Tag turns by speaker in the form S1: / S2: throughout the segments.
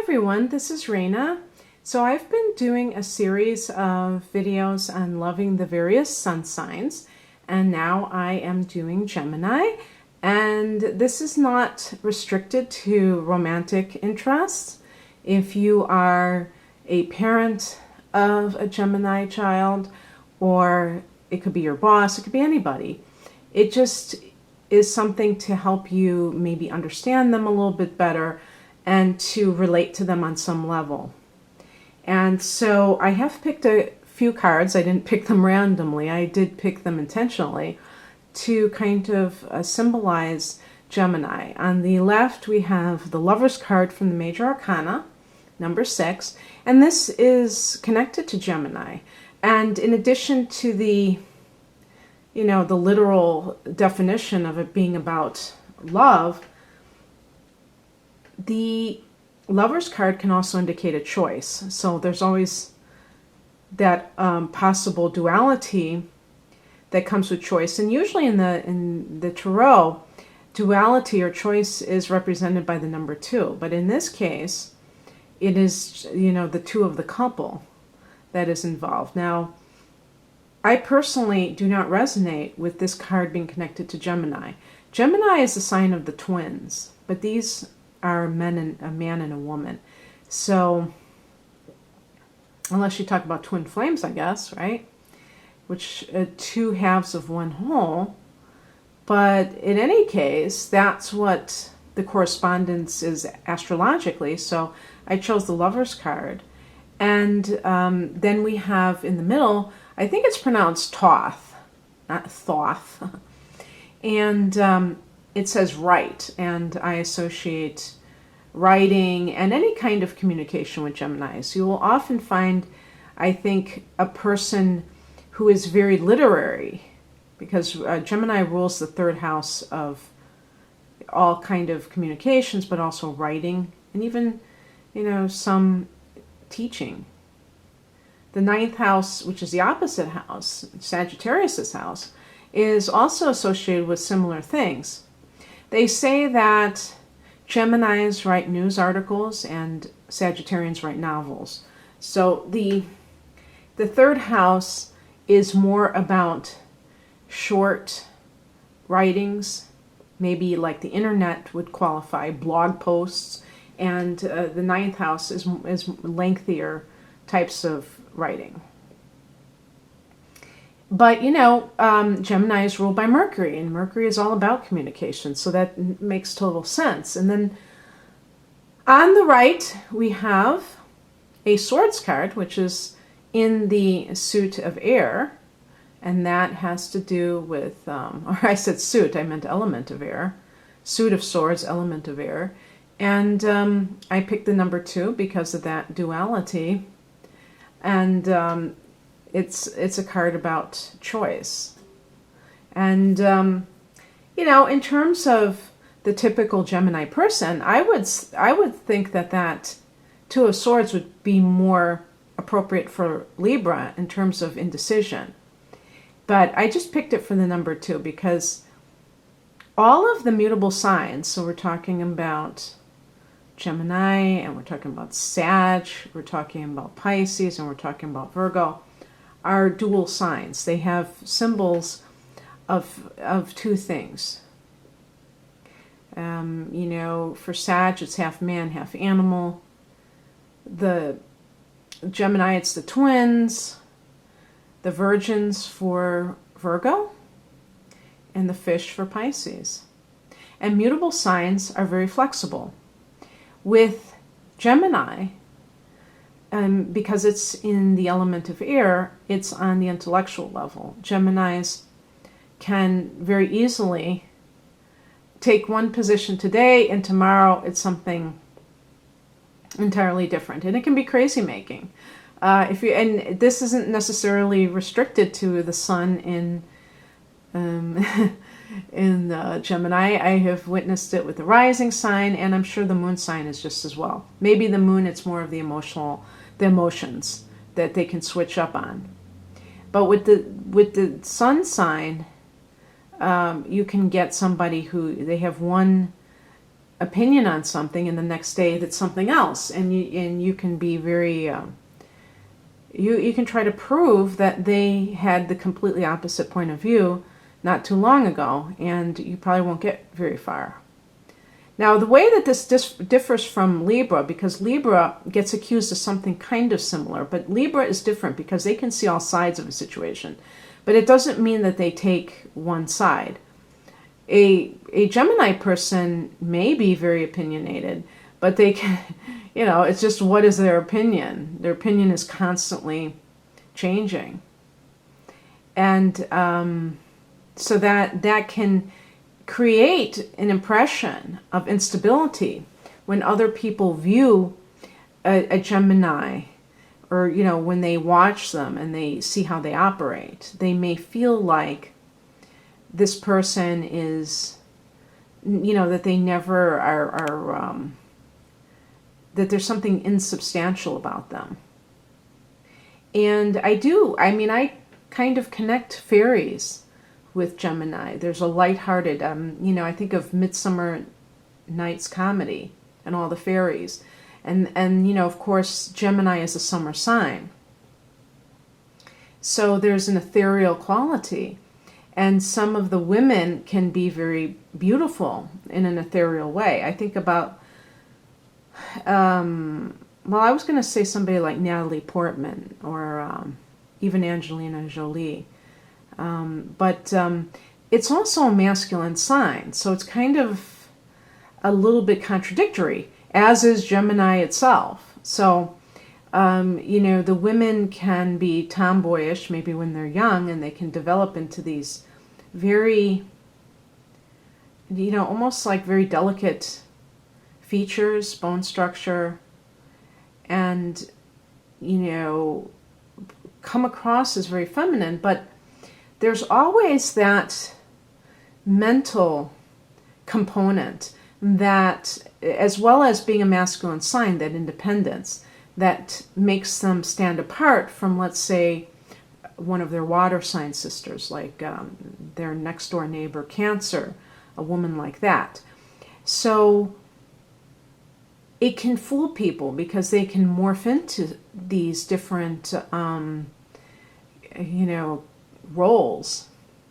S1: everyone, this is Raina. So I've been doing a series of videos on loving the various sun signs, and now I am doing Gemini. And this is not restricted to romantic interests. If you are a parent of a Gemini child, or it could be your boss, it could be anybody. It just is something to help you maybe understand them a little bit better and to relate to them on some level. And so I have picked a few cards. I didn't pick them randomly. I did pick them intentionally to kind of symbolize Gemini. On the left, we have the Lover's card from the Major Arcana, number 6, and this is connected to Gemini. And in addition to the literal definition of it being about love, the Lover's card can also indicate a choice. So there's always that possible duality that comes with choice. And usually in the tarot, duality or choice is represented by the number 2. But in this case, it is, the two of the couple that is involved. Now, I personally do not resonate with this card being connected to Gemini. Gemini is a sign of the twins, but these are a man and a woman. So, unless you talk about twin flames, I guess, right? Which two halves of one whole. But in any case, that's what the correspondence is astrologically. So I chose the Lover's card. And then we have in the middle, I think it's pronounced Thoth, not Thoth. And it says write, and I associate writing and any kind of communication with Geminis. You will often find, I think, a person who is very literary, because Gemini rules the 3rd house of all kind of communications, but also writing, and even, some teaching. The 9th house, which is the opposite house, Sagittarius's house, is also associated with similar things. They say that Geminis write news articles and Sagittarians write novels. So the 3rd house is more about short writings, maybe like the internet would qualify, blog posts, and the 9th house is lengthier types of writing. But, Gemini is ruled by Mercury, and Mercury is all about communication, so that makes total sense. And then on the right, we have a Swords card, which is in the suit of air, and that has to do with, or I said suit, I meant element of air. Suit of Swords, element of air. And I picked the number 2 because of that duality. And it's a card about choice. And, in terms of the typical Gemini person, I would think that 2 of Swords would be more appropriate for Libra in terms of indecision. But I just picked it for the number 2 because all of the mutable signs, so we're talking about Gemini, and we're talking about Sag, we're talking about Pisces, and we're talking about Virgo, are dual signs. They have symbols of 2 things. For Sag, it's half man, half animal. The Gemini, it's the twins, the virgins for Virgo, and the fish for Pisces. And mutable signs are very flexible. With Gemini, because it's in the element of air, it's on the intellectual level. Geminis can very easily take one position today, and tomorrow it's something entirely different. And it can be crazy making. And this isn't necessarily restricted to the sun in Gemini. I have witnessed it with the rising sign, and I'm sure the moon sign is just as well. Maybe the moon, it's more of the emotions that they can switch up on. But with the sun sign, you can get somebody who they have one opinion on something, and the next day that's something else, and you can be very you can try to prove that they had the completely opposite point of view not too long ago, and you probably won't get very far. Now, the way that this differs from Libra, because Libra gets accused of something kind of similar, but Libra is different because they can see all sides of a situation, but it doesn't mean that they take one side. A Gemini person may be very opinionated, but they can, it's just, what is their opinion? Their opinion is constantly changing. And so that can create an impression of instability when other people view a Gemini, or when they watch them and they see how they operate. They may feel like this person is, that they never are that there's something insubstantial about them. And I kind of connect fairies with Gemini. There's a lighthearted, I think of Midsummer Night's Comedy and all the fairies. And of course, Gemini is a summer sign. So there's an ethereal quality. And some of the women can be very beautiful in an ethereal way. I think about, I was going to say somebody like Natalie Portman, or even Angelina Jolie. But it's also a masculine sign, so it's kind of a little bit contradictory, as is Gemini itself. So, the women can be tomboyish maybe when they're young, and they can develop into these very, almost like very delicate features, bone structure, and, come across as very feminine, but there's always that mental component that, as well as being a masculine sign, that independence that makes them stand apart from, let's say, one of their water sign sisters, like their next door neighbor, Cancer, a woman like that. So it can fool people because they can morph into these different, roles,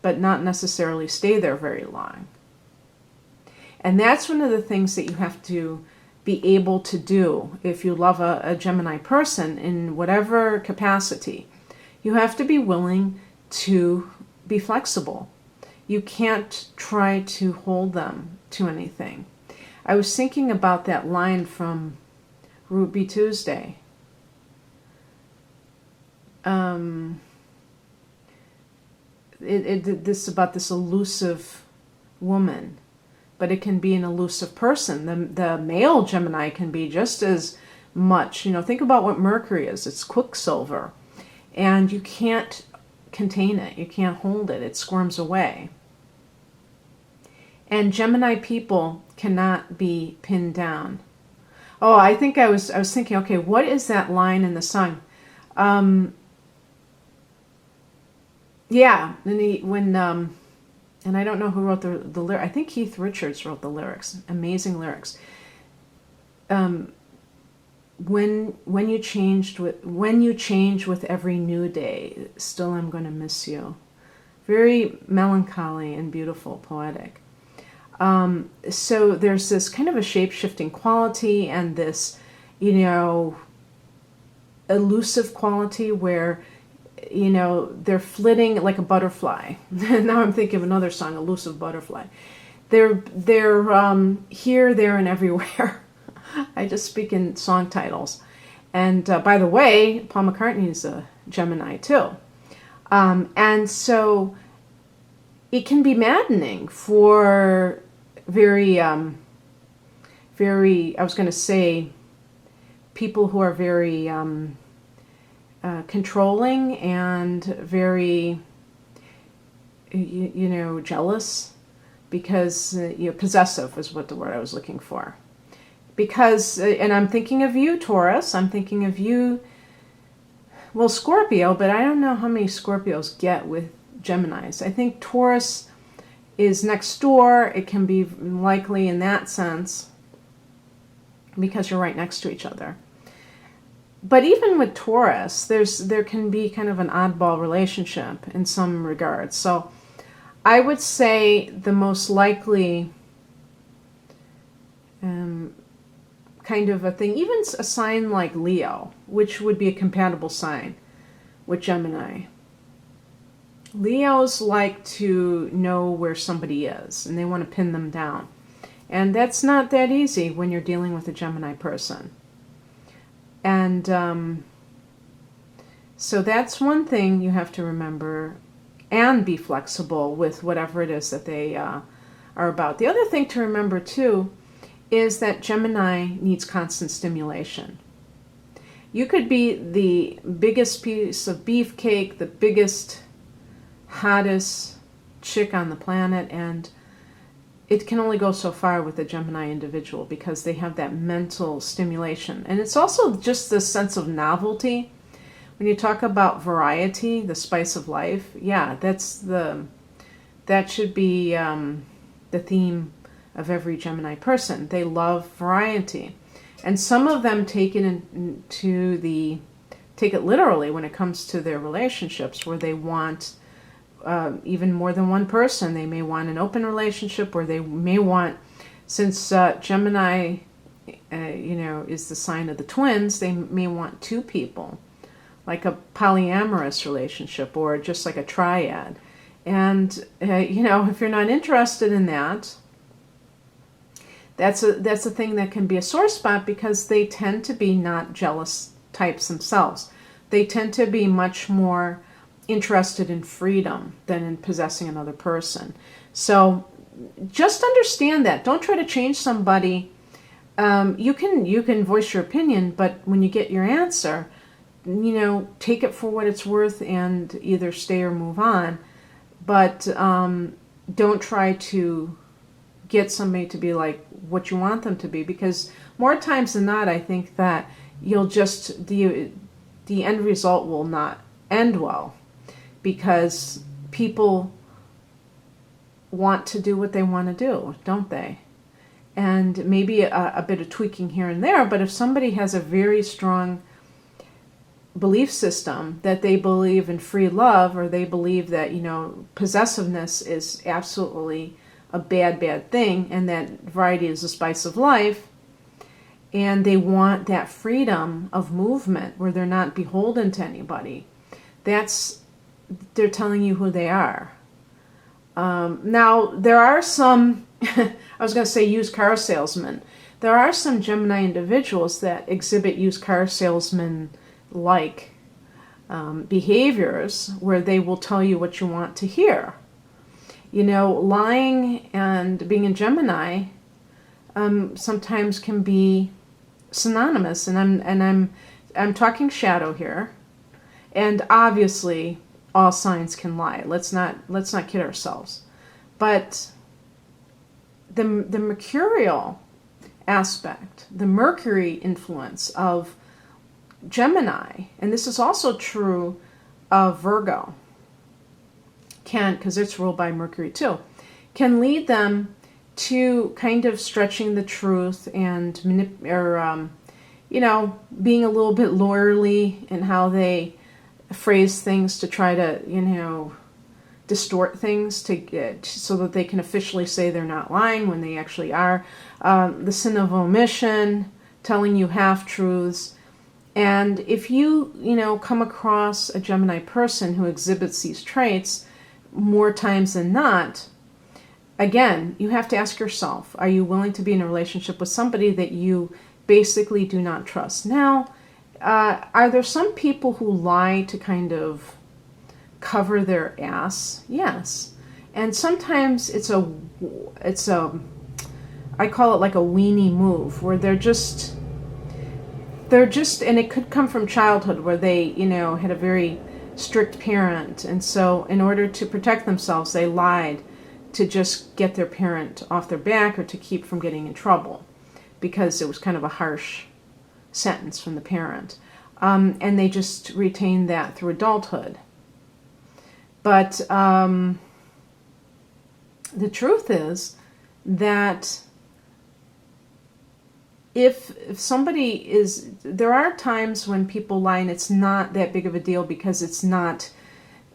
S1: but not necessarily stay there very long. And that's one of the things that you have to be able to do if you love a Gemini person in whatever capacity. You have to be willing to be flexible. You can't try to hold them to anything. I was thinking about that line from Ruby Tuesday. This about this elusive woman, but it can be an elusive person. The male Gemini can be just as much. Think about what Mercury is. It's quicksilver, and you can't contain it. You can't hold it. It squirms away. And Gemini people cannot be pinned down. Oh, I think I was thinking, okay, what is that line in the song? Yeah, and I don't know who wrote the lyrics. I think Keith Richards wrote the lyrics. Amazing lyrics. When you change with every new day, still I'm going to miss you. Very melancholy and beautiful, poetic. So there's this kind of a shape-shifting quality and this, elusive quality where, they're flitting like a butterfly. Now I'm thinking of another song, Elusive Butterfly. They're here, there, and everywhere. I just speak in song titles. And by the way, Paul McCartney is a Gemini too. And so it can be maddening for very, I was going to say, people who are very controlling and very, jealous, because, possessive is what the word I was looking for. Because, and I'm thinking of you, Taurus, I'm thinking of you, well, Scorpio, but I don't know how many Scorpios get with Geminis. I think Taurus is next door. It can be likely in that sense. because you're right next to each other. But even with Taurus, there can be kind of an oddball relationship in some regards. So I would say the most likely kind of a thing, even a sign like Leo, which would be a compatible sign with Gemini. Leos like to know where somebody is, and they want to pin them down. And that's not that easy when you're dealing with a Gemini person. And so that's one thing you have to remember, and be flexible with whatever it is that they are about. The other thing to remember, too, is that Gemini needs constant stimulation. You could be the biggest piece of beefcake, the biggest, hottest chick on the planet, and it can only go so far with a Gemini individual because they have that mental stimulation. And it's also just this sense of novelty. When you talk about variety, the spice of life, yeah, that should be the theme of every Gemini person. They love variety. And some of them take it literally when it comes to their relationships, where they want even more than one person. They may want an open relationship, or they may want, since Gemini, is the sign of the twins, they may want two people, like a polyamorous relationship, or just like a triad. And if you're not interested in that, that's a thing that can be a sore spot, because they tend to be not jealous types themselves. They tend to be much more interested in freedom than in possessing another person. So just understand that. Don't try to change somebody. You can voice your opinion, but when you get your answer, take it for what it's worth and either stay or move on. But don't try to get somebody to be like what you want them to be, because more times than not, I think that the end result will not end well, because people want to do what they want to do, don't they? And maybe a bit of tweaking here and there, but if somebody has a very strong belief system that they believe in free love, or they believe that possessiveness is absolutely a bad thing, and that variety is the spice of life, and they want that freedom of movement where they're not beholden to anybody, they're telling you who they are. Now, there are some, I was going to say used car salesmen. There are some Gemini individuals that exhibit used car salesman-like behaviors, where they will tell you what you want to hear. Lying and being a Gemini sometimes can be synonymous, and I'm talking shadow here, and obviously all signs can lie. Let's not kid ourselves. But the mercurial aspect, the Mercury influence of Gemini, and this is also true of Virgo, because it's ruled by Mercury too, can lead them to kind of stretching the truth and being a little bit lawyerly in how they phrase things to try to distort things so that they can officially say they're not lying when they actually are. The sin of omission, telling you half-truths. And if you come across a Gemini person who exhibits these traits more times than not, again, you have to ask yourself, are you willing to be in a relationship with somebody that you basically do not trust? Now, are there some people who lie to kind of cover their ass? Yes. And sometimes it's a I call it like a weenie move, where they're just, and it could come from childhood, where they, had a very strict parent, and so in order to protect themselves, they lied to just get their parent off their back, or to keep from getting in trouble, because it was kind of a harsh sentence from the parent. And they just retained that through adulthood. But the truth is that if somebody is, there are times when people lie and it's not that big of a deal because it's not,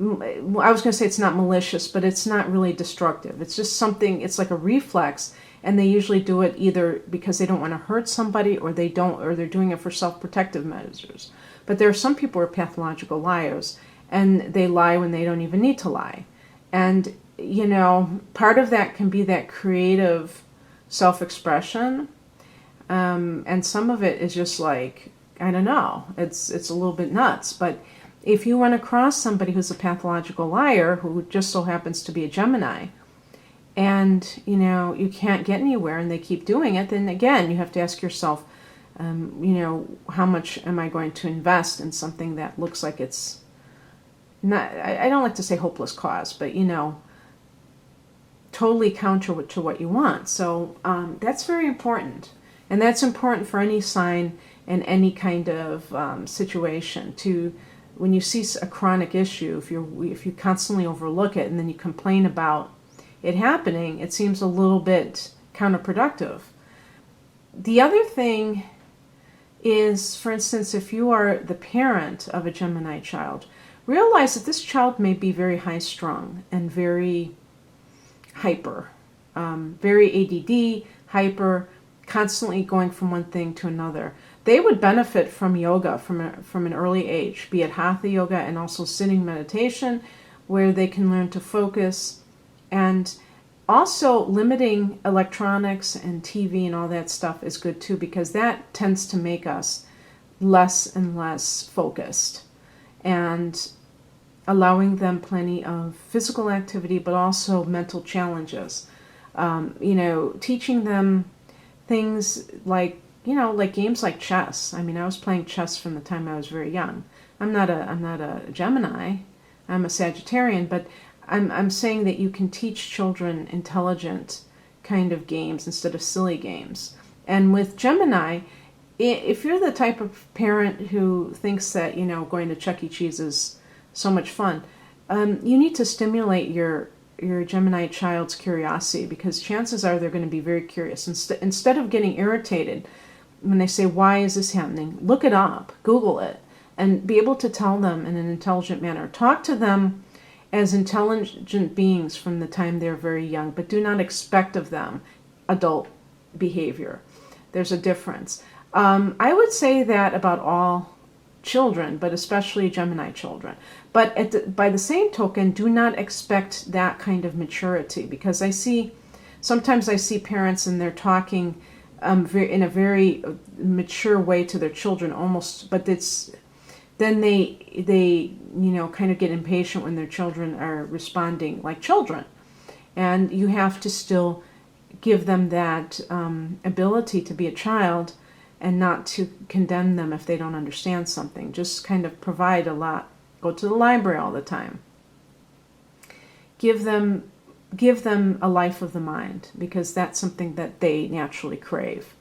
S1: I was going to say it's not malicious, but it's not really destructive. It's just something, it's like a reflex, and they usually do it either because they don't want to hurt somebody, or they don't, or they're doing it for self-protective measures. But there are some people who are pathological liars, and they lie when they don't even need to lie. And, you know, part of that can be that creative self-expression, and some of it is just like, I don't know, it's a little bit nuts. But if you run across somebody who's a pathological liar who just so happens to be a Gemini, and, you know, you can't get anywhere and they keep doing it, then again, you have to ask yourself, you know, how much am I going to invest in something that looks like it's not, I don't like to say hopeless cause, but, you know, totally counter to what you want. So that's very important. And that's important for any sign in any kind of situation. To, when you see a chronic issue, if you constantly overlook it and then you complain about it happening, it seems a little bit counterproductive. The other thing is, for instance, if you are the parent of a Gemini child, realize that this child may be very high-strung and very hyper, very ADD, hyper, constantly going from one thing to another. They would benefit from yoga from an early age, be it Hatha yoga and also sitting meditation, where they can learn to focus. And also limiting electronics and TV and all that stuff is good too, because that tends to make us less and less focused. And allowing them plenty of physical activity, but also mental challenges. You know, teaching them things like, you know, like games like chess. I mean, I was playing chess from the time I was very young. I'm not a Gemini. I'm a Sagittarian, but I'm saying that you can teach children intelligent kind of games instead of silly games. And with Gemini, if you're the type of parent who thinks that, you know, going to Chuck E. Cheese is so much fun, you need to stimulate your Gemini child's curiosity, because chances are they're going to be very curious. Instead of getting irritated when they say, why is this happening? Look it up, Google it, and be able to tell them in an intelligent manner. Talk to them as intelligent beings from the time they're very young, but do not expect of them adult behavior. There's a difference. I would say that about all children, but especially Gemini children. But by the same token, do not expect that kind of maturity, because sometimes I see parents and they're talking in a very mature way to their children, almost, but then they you know, kind of get impatient when their children are responding like children. And you have to still give them that ability to be a child, and not to condemn them if they don't understand something. Just kind of provide a lot. Go to the library all the time. Give them a life of the mind, because that's something that they naturally crave.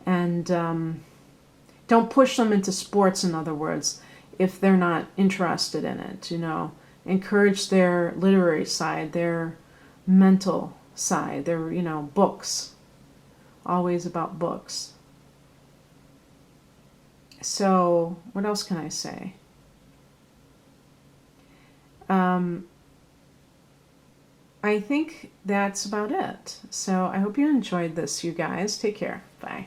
S1: And don't push them into sports, in other words, if they're not interested in it. You know, encourage their literary side, their mental side, their, you know, books. Always about books. So, what else can I say? I think that's about it. So, I hope you enjoyed this, you guys. Take care. Bye.